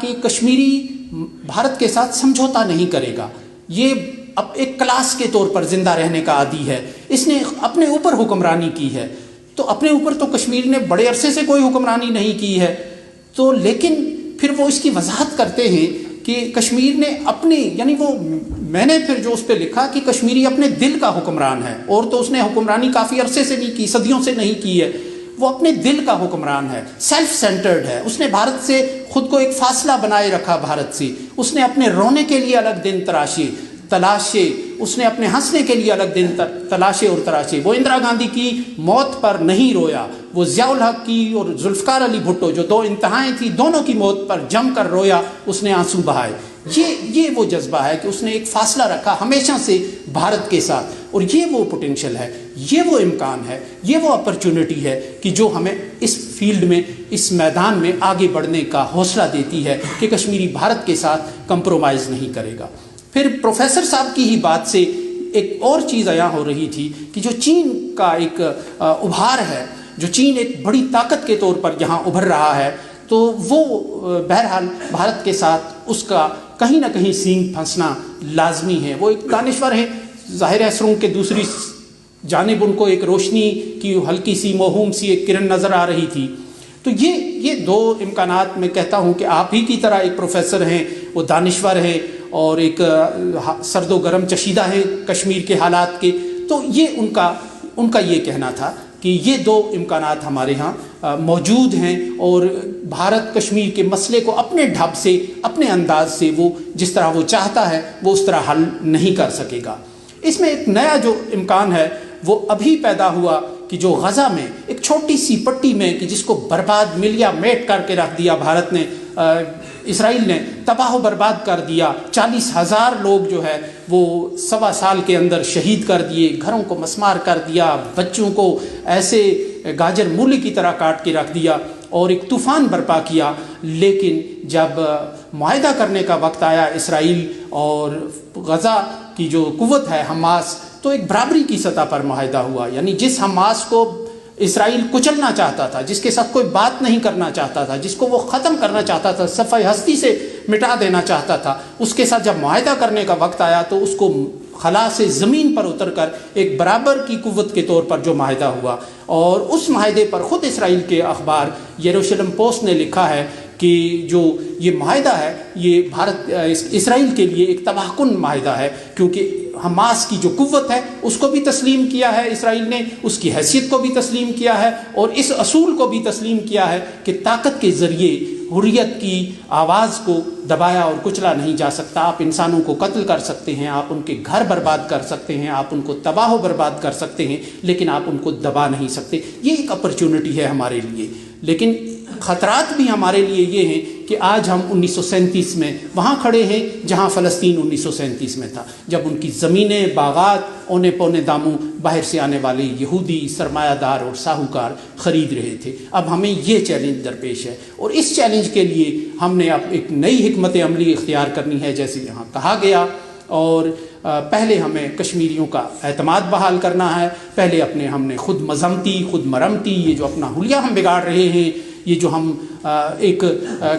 کہ کشمیری بھارت کے ساتھ سمجھوتا نہیں کرے گا، یہ اب ایک کلاس کے طور پر زندہ رہنے کا عادی ہے، اس نے اپنے اوپر حکمرانی کی ہے۔ تو اپنے اوپر تو کشمیر نے بڑے عرصے سے کوئی حکمرانی نہیں کی ہے، تو لیکن پھر وہ اس کی وضاحت کرتے ہیں کہ کشمیر نے اپنی، یعنی وہ میں نے پھر جو اس پہ لکھا کہ کشمیری اپنے دل کا حکمران ہے، اور تو اس نے حکمرانی کافی عرصے سے نہیں کی، صدیوں سے نہیں کی ہے، وہ اپنے دل کا حکمران ہے، سیلف سینٹرڈ ہے، اس نے بھارت سے خود کو ایک فاصلہ بنائے رکھا، بھارت سے اس نے اپنے رونے کے لیے الگ دن تلاشے، اس نے اپنے ہنسنے کے لیے الگ دن تلاشے اور تراشے۔ وہ اندرا گاندھی کی موت پر نہیں رویا، وہ ضیاء الحق کی اور ذوالفقار علی بھٹو جو دو انتہائیں تھیں، دونوں کی موت پر جم کر رویا، اس نے آنسو بہائے۔ یہ وہ جذبہ ہے کہ اس نے ایک فاصلہ رکھا ہمیشہ سے بھارت کے ساتھ، اور یہ وہ پوٹینشل ہے، یہ وہ امکان ہے، یہ وہ اپرچونٹی ہے کہ جو ہمیں اس فیلڈ میں، اس میدان میں آگے بڑھنے کا حوصلہ دیتی ہے کہ کشمیری بھارت کے ساتھ کمپرومائز نہیں کرے گا۔ پھر پروفیسر صاحب کی ہی بات سے ایک اور چیز عیاں ہو رہی تھی کہ جو چین کا ایک ابھار ہے، جو چین ایک بڑی طاقت کے طور پر یہاں ابھر رہا ہے، تو وہ بہرحال بھارت کے ساتھ اس کا کہیں نہ کہیں سینگ پھنسنا لازمی ہے۔ وہ ایک دانشور ہے، ظاہر ہے سرنگ کے دوسری جانب ان کو ایک روشنی کی ہلکی سی موہوم سی ایک کرن نظر آ رہی تھی۔ تو یہ دو امکانات میں کہتا ہوں کہ آپ ہی کی طرح ایک پروفیسر ہیں، وہ دانشور ہیں اور ایک سرد و گرم چشیدہ ہیں کشمیر کے حالات کے، تو یہ ان کا یہ کہنا تھا کہ یہ دو امکانات ہمارے ہاں موجود ہیں، اور بھارت کشمیر کے مسئلے کو اپنے ڈھب سے، اپنے انداز سے، وہ جس طرح وہ چاہتا ہے وہ اس طرح حل نہیں کر سکے گا۔ اس میں ایک نیا جو امکان ہے وہ ابھی پیدا ہوا کہ جو غزہ میں ایک چھوٹی سی پٹی میں، کہ جس کو برباد ملیا میٹ کر کے رکھ دیا بھارت نے، اسرائیل نے تباہ و برباد کر دیا، 40,000 لوگ جو ہے وہ 1.25 سال کے اندر شہید کر دیے، گھروں کو مسمار کر دیا، بچوں کو ایسے گاجر مولی کی طرح کاٹ کے رکھ دیا اور ایک طوفان برپا کیا۔ لیکن جب معاہدہ کرنے کا وقت آیا اسرائیل اور غزہ کی جو قوت ہے حماس، تو ایک برابری کی سطح پر معاہدہ ہوا، یعنی جس حماس کو اسرائیل کچلنا چاہتا تھا، جس کے ساتھ کوئی بات نہیں کرنا چاہتا تھا، جس کو وہ ختم کرنا چاہتا تھا، صفحہ ہستی سے مٹا دینا چاہتا تھا، اس کے ساتھ جب معاہدہ کرنے کا وقت آیا تو اس کو خلا سے زمین پر اتر کر ایک برابر کی قوت کے طور پر جو معاہدہ ہوا، اور اس معاہدے پر خود اسرائیل کے اخبار یروشلم پوسٹ نے لکھا ہے کہ جو یہ معاہدہ ہے یہ اسرائیل کے لیے ایک تباہ کن معاہدہ ہے، کیونکہ حماس کی جو قوت ہے اس کو بھی تسلیم کیا ہے اسرائیل نے، اس کی حیثیت کو بھی تسلیم کیا ہے، اور اس اصول کو بھی تسلیم کیا ہے کہ طاقت کے ذریعے حریت کی آواز کو دبایا اور کچلا نہیں جا سکتا۔ آپ انسانوں کو قتل کر سکتے ہیں، آپ ان کے گھر برباد کر سکتے ہیں، آپ ان کو تباہ و برباد کر سکتے ہیں، لیکن آپ ان کو دبا نہیں سکتے۔ یہ ایک اپرچونٹی ہے ہمارے لیے، لیکن خطرات بھی ہمارے لیے یہ ہیں کہ آج ہم 1937 میں وہاں کھڑے ہیں جہاں فلسطین 1937 میں تھا، جب ان کی زمینیں، باغات اونے پونے داموں باہر سے آنے والے یہودی سرمایہ دار اور ساہوکار خرید رہے تھے۔ اب ہمیں یہ چیلنج درپیش ہے، اور اس چیلنج کے لیے ہم نے اب ایک نئی حکمت عملی اختیار کرنی ہے، جیسے یہاں کہا گیا، اور پہلے ہمیں کشمیریوں کا اعتماد بحال کرنا ہے، پہلے ہم نے خود مذمتی، خود مرمتی، یہ جو اپنا حلیہ ہم بگاڑ رہے ہیں، یہ جو ہم ایک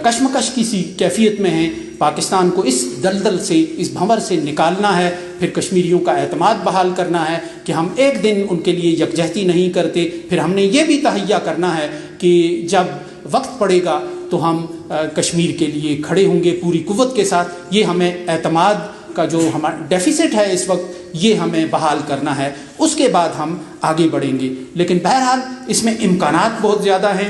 کشمکش کی سی کیفیت میں ہیں، پاکستان کو اس دلدل سے، اس بھنور سے نکالنا ہے، پھر کشمیریوں کا اعتماد بحال کرنا ہے کہ ہم ایک دن ان کے لیے یکجہتی نہیں کرتے، پھر ہم نے یہ بھی تہیہ کرنا ہے کہ جب وقت پڑے گا تو ہم کشمیر کے لیے کھڑے ہوں گے پوری قوت کے ساتھ۔ یہ ہمیں اعتماد کا جو ہمارا ڈیفیسٹ ہے اس وقت، یہ ہمیں بحال کرنا ہے، اس کے بعد ہم آگے بڑھیں گے۔ لیکن بہرحال اس میں امکانات بہت زیادہ ہیں،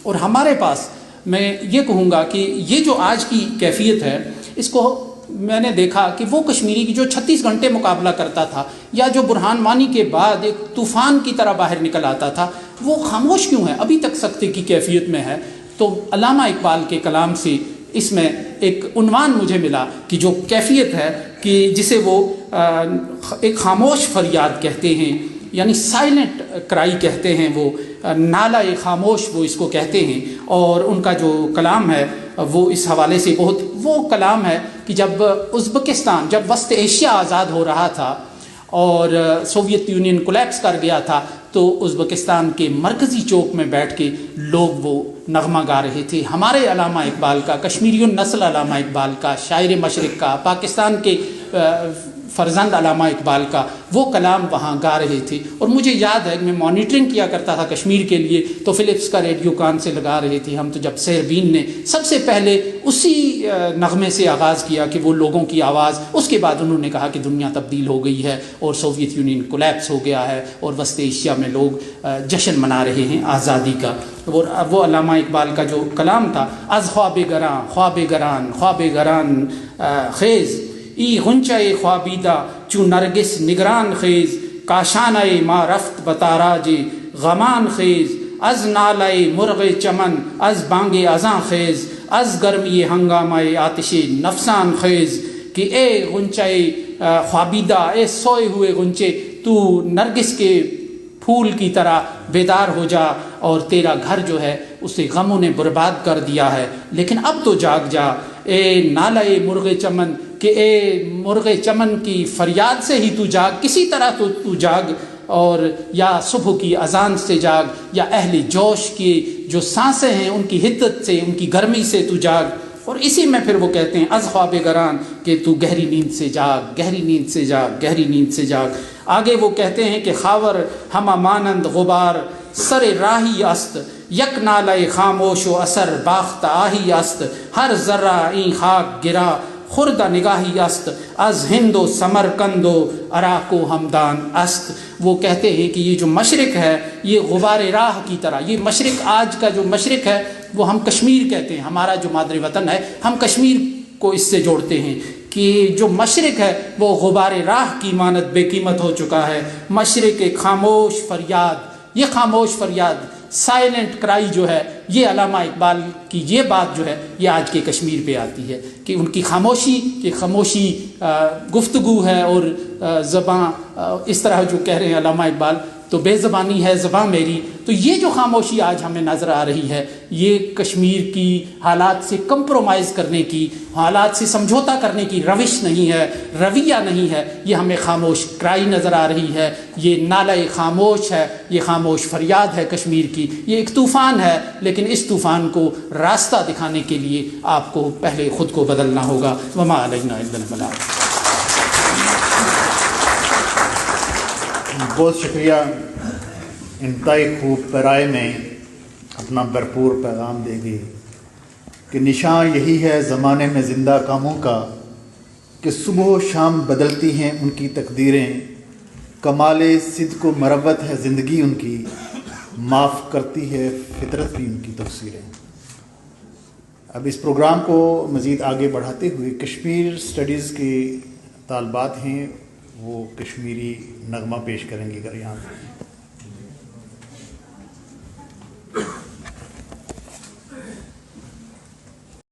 اور ہمارے پاس، میں یہ کہوں گا کہ یہ جو آج کی کیفیت ہے، اس کو میں نے دیکھا کہ وہ کشمیری کی جو 36 گھنٹے مقابلہ کرتا تھا، یا جو برہان مانی کے بعد ایک طوفان کی طرح باہر نکل آتا تھا، وہ خاموش کیوں ہے، ابھی تک سختی کی کیفیت میں ہے۔ تو علامہ اقبال کے کلام سے اس میں ایک عنوان مجھے ملا کہ جو کیفیت ہے کہ جسے وہ ایک خاموش فریاد کہتے ہیں، یعنی سائلنٹ کرائی کہتے ہیں، وہ نالہ خاموش وہ اس کو کہتے ہیں۔ اور ان کا جو کلام ہے وہ اس حوالے سے بہت وہ کلام ہے کہ جب ازبکستان، جب وسط ایشیا آزاد ہو رہا تھا اور سوویت یونین کولیپس کر گیا تھا، تو ازبکستان کے مرکزی چوک میں بیٹھ کے لوگ وہ نغمہ گا رہے تھے. ہمارے علامہ اقبال کا، کشمیری النسل علامہ اقبال کا، شاعر مشرق کا، پاکستان کے فرزند علامہ اقبال کا وہ کلام وہاں گا رہے تھے. اور مجھے یاد ہے کہ میں مانیٹرنگ کیا کرتا تھا کشمیر کے لیے، تو فلپس کا ریڈیو کان سے لگا رہے تھے ہم. تو جب سیربین نے سب سے پہلے اسی نغمے سے آغاز کیا کہ وہ لوگوں کی آواز، اس کے بعد انہوں نے کہا کہ دنیا تبدیل ہو گئی ہے اور سوویت یونین کولیپس ہو گیا ہے اور وسط ایشیا میں لوگ جشن منا رہے ہیں آزادی کا. اور وہ علامہ اقبال کا جو کلام تھا، از خواب گراں خواب گران خواب گران خیز ای غنچہ خوابیدہ چون نرگس نگران خیز، کاشانہ ما رفت بتاراج غمان خیز، از نالۂ مرغ چمن از بانگ ازاں خیز، از گرمی ہنگامہ آتش نفسان خیز. کہ اے غنچہ خوابیدہ، اے سوئے ہوئے غنچے، تو نرگس کے پھول کی طرح بیدار ہو جا، اور تیرا گھر جو ہے اسے غموں نے برباد کر دیا ہے، لیکن اب تو جاگ جا. اے نالۂ مرغ چمن، کہ اے مرغ چمن کی فریاد سے ہی تو جاگ، کسی طرح تو جاگ، اور یا صبح کی اذان سے جاگ، یا اہل جوش کی جو سانسیں ہیں ان کی حدت سے، ان کی گرمی سے تو جاگ. اور اسی میں پھر وہ کہتے ہیں از خواب گران، کہ تو گہری نیند سے جاگ، گہری نیند سے جاگ، گہری نیند سے جاگ. آگے وہ کہتے ہیں کہ خاور ہمہ مانند غبار سر راہی است، یک نالۂ خاموش و اثر باخت آہی است، ہر ذرہ این خاک گرا خوردہ نگاہی است، از ہند و سمرقند و عراق و ہمدان است. وہ کہتے ہیں کہ یہ جو مشرق ہے یہ غبار راہ کی طرح، یہ مشرق آج کا جو مشرق ہے وہ ہم کشمیر کہتے ہیں، ہمارا جو مادری وطن ہے ہم کشمیر کو اس سے جوڑتے ہیں، کہ جو مشرق ہے وہ غبار راہ کی مانند بے قیمت ہو چکا ہے. مشرق ایک خاموش فریاد، یہ خاموش فریاد، سائلنٹ کرائی جو ہے، یہ علامہ اقبال کی یہ بات جو ہے یہ آج کے کشمیر پہ آتی ہے، کہ ان کی خاموشی، کہ خاموشی گفتگو ہے، اور زباں اس طرح جو کہہ رہے ہیں علامہ اقبال، تو بے زبانی ہے زباں میری. تو یہ جو خاموشی آج ہمیں نظر آ رہی ہے، یہ کشمیر کی حالات سے کمپرومائز کرنے کی، حالات سے سمجھوتا کرنے کی روش نہیں ہے، رویہ نہیں ہے، یہ ہمیں خاموش کرائی نظر آ رہی ہے. یہ نالۂ خاموش ہے، یہ خاموش فریاد ہے کشمیر کی. یہ ایک طوفان ہے، لیکن اس طوفان کو راستہ دکھانے کے لیے آپ کو پہلے خود کو بدلنا ہوگا. وما علینا الا البلاغ. بہت شکریہ. انتہائی خوب پیرائے میں اپنا بھرپور پیغام دے گی کہ نشان یہی ہے زمانے میں زندہ کاموں کا، کہ صبح و شام بدلتی ہیں ان کی تقدیریں، کمال صدق و مروت ہے زندگی ان کی، معاف کرتی ہے فطرت بھی ان کی تقصیریں. اب اس پروگرام کو مزید آگے بڑھاتے ہوئے کشمیر اسٹڈیز کے طالبات ہیں، وہ کشمیری نغمہ پیش کریں گے. اگر یہاں